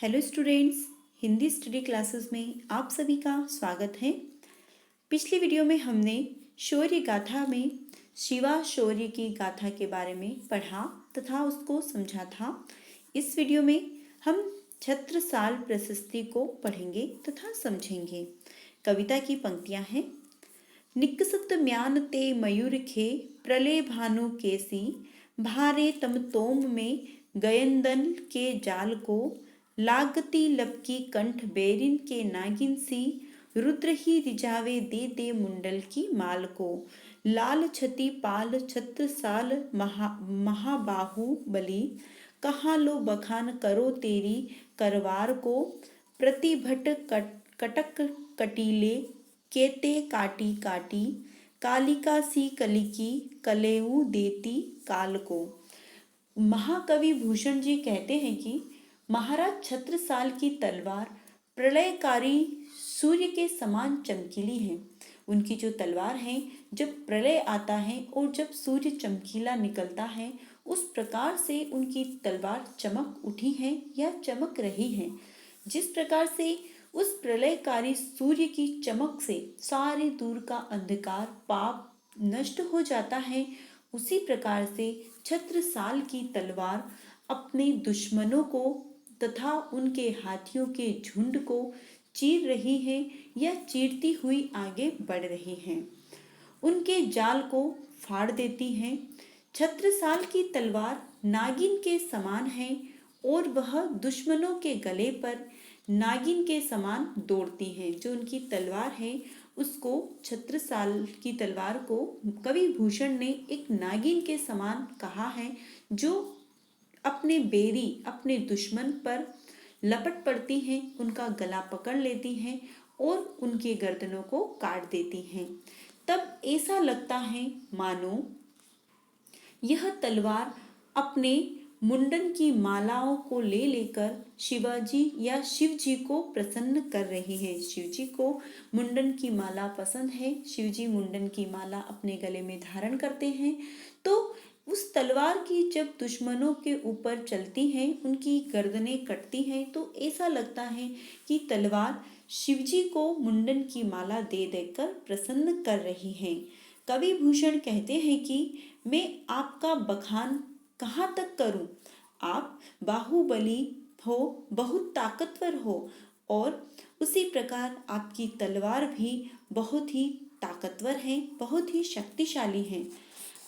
Hello students. Hindi study classes में आप सभी का स्वागत है। पिछली वीडियो में हमने शौर्य गाथा में शिवा शौर्य की गाथा के बारे में पढ़ा तथा उसको समझा था। इस वीडियो में हम छत्रसाल प्रशस्ति को पढ़ेंगे तथा समझेंगे। कविता की पंक्तियां हैं। निकसत म्यान ते मयूर खे प्रलय भानु केसी भारे तम तोम में गयंदन के जाल को लागती लपकी कंठ बेरिन के नागिन सी रुद्र ही रिजावे दे दे मुंडल की माल को लाल छति पाल छत्र साल महाबाहु बली कहाँ लो बखान करो तेरी करवार को प्रतिभट कटक कटीले केते काटी काटी कालिका सी कलिकी कलेऊ देती काल को। महाकवि भूषण जी कहते हैं कि महाराज छत्रसाल की तलवार प्रलयकारी सूर्य के समान चमकीली है। उनकी जो तलवार है, जब प्रलय आता है और जब सूर्य चमकीला निकलता है, उस प्रकार से उनकी तलवार चमक उठी है या चमक रही है। जिस प्रकार से उस प्रलयकारी सूर्य की चमक से सारे दूर का अंधकार पाप नष्ट हो जाता है, उसी प्रकार से छत्रसाल की तलवार अपने दुश्मनों को तथा उनके हाथियों के झुंड को चीर रही है या चीरती हुई आगे बढ़ रही है, उनके जाल को फाड़ देती है। छत्रसाल की तलवार नागिन के समान है और वह दुश्मनों के गले पर नागिन के समान दौड़ती है। जो उनकी तलवार है, उसको छत्रसाल की तलवार को कवि भूषण ने एक नागिन के समान कहा है, जो अपने बेरी अपने दुश्मन पर लपट पड़ती हैं, उनका गला पकड़ लेती हैं और उनके गर्दनों को काट देती हैं। तब ऐसा लगता है मानो यह तलवार अपने मुंडन की मालाओं को ले लेकर शिवाजी या शिव जी को प्रसन्न कर रही है। शिव जी को मुंडन की माला पसंद है। शिव जी मुंडन की माला अपने गले में धारण करते हैं। तो उस तलवार की जब दुश्मनों के ऊपर चलती हैं, उनकी गर्दनें कटती हैं, तो ऐसा लगता है कि तलवार शिवजी को मुंडन की माला दे देकर प्रसन्न कर रही है। कवि भूषण कहते हैं कि मैं आपका बखान कहाँ तक करूं? आप बाहुबली हो, बहुत ताकतवर हो, और उसी प्रकार आपकी तलवार भी बहुत ही ताकतवर है, बहुत ही शक्तिशाली है।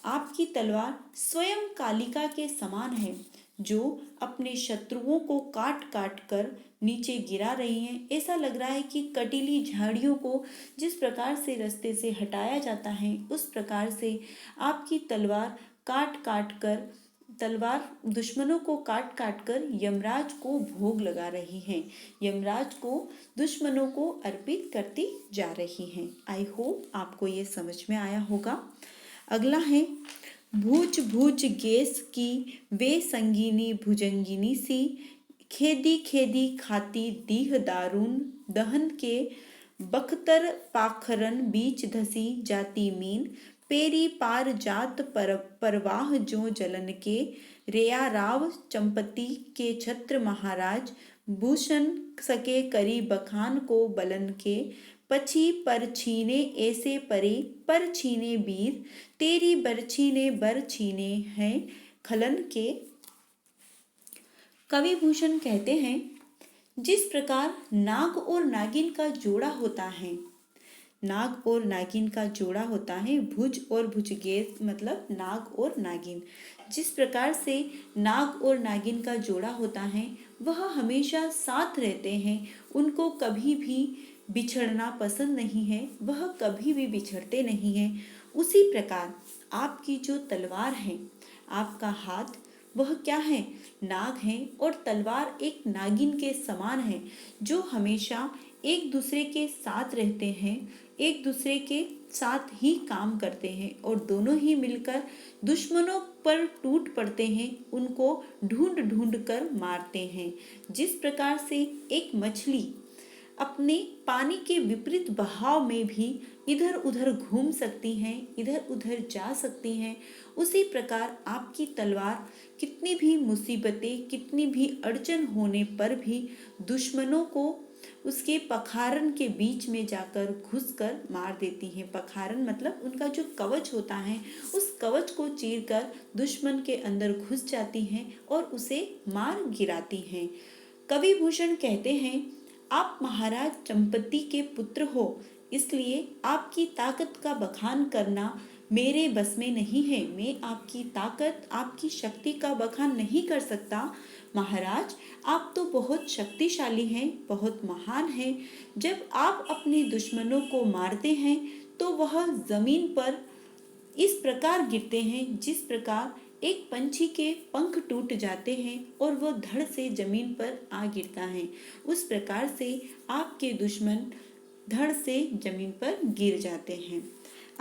आपकी तलवार स्वयं कालिका के समान है, जो अपने शत्रुओं को काट काट कर नीचे गिरा रही हैं। ऐसा लग रहा है कि कटीली झाड़ियों को जिस प्रकार से रास्ते से हटाया जाता है, उस प्रकार से आपकी तलवार काट काट कर तलवार दुश्मनों को काट काट कर यमराज को भोग लगा रही है, यमराज को दुश्मनों को अर्पित करती जा रही है। आई होप आपको ये समझ में आया होगा। अगला है भूज भूज गैस की वे संगीनी भुजंगिनी सी खेदी खेदी खाती दीह दारून दहन के बख्तर पाखरन बीच धसी जाती मीन पेरी पार जात परवाह जो जलन के रेया राव चंपती के छत्र महाराज भूषण सके करी बखान को बलन के पछी पर छीने ऐसे परे पर छीने वीर तेरी बरछी ने बर छीने हैं खलन के। कवि भूषण कहते हैं, जिस प्रकार नाग और नागिन का जोड़ा होता है, नाग और नागिन का जोड़ा होता है, भुज और भुजगेस मतलब नाग और नागिन, जिस प्रकार से नाग और नागिन का जोड़ा होता है, वह हमेशा साथ रहते हैं, उनको कभी भी बिछड़ना पसंद नहीं है, वह कभी भी बिछड़ते नहीं हैं। उसी प्रकार आपकी जो तलवार है, आपका हाथ वह क्या है? नाग है, और तलवार एक नागिन के समान है, जो हमेशा एक दूसरे के साथ रहते हैं, एक दूसरे के साथ ही काम करते हैं और दोनों ही मिलकर दुश्मनों पर टूट पड़ते हैं, उनको ढूंढ ढूंढ कर मारते हैं। जिस प्रकार से एक मछली अपने पानी के विपरीत बहाव में भी इधर उधर घूम सकती हैं, इधर उधर जा सकती हैं, उसी प्रकार आपकी तलवार कितनी भी मुसीबतें, कितनी भी अड़चन होने पर भी दुश्मनों को उसके पखारन के बीच में जाकर घुसकर मार देती हैं। पखारन मतलब उनका जो कवच होता है, उस कवच को चीरकर दुश्मन के अंदर घुस जाती हैं और उसे मार गिराती हैं। कवि भूषण कहते हैं, आप महाराज चंपती के पुत्र हो, इसलिए आपकी ताकत का बखान करना मेरे बस में नहीं है। मैं आपकी ताकत, आपकी शक्ति का बखान नहीं कर सकता। महाराज, आप तो बहुत शक्तिशाली हैं, बहुत महान हैं। जब आप अपने दुश्मनों को मारते हैं तो वह जमीन पर इस प्रकार गिरते हैं जिस प्रकार एक पंछी के पंख टूट जाते हैं और वह धड़ से जमीन पर आ गिरता है, उस प्रकार से आपके दुश्मन धड़ से जमीन पर गिर जाते हैं।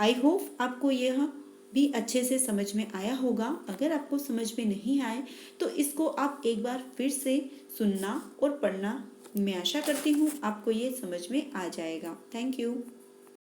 आई होप आपको यह भी अच्छे से समझ में आया होगा। अगर आपको समझ में नहीं आए तो इसको आप एक बार फिर से सुनना और पढ़ना। मैं आशा करती हूँ आपको ये समझ में आ जाएगा। Thank you.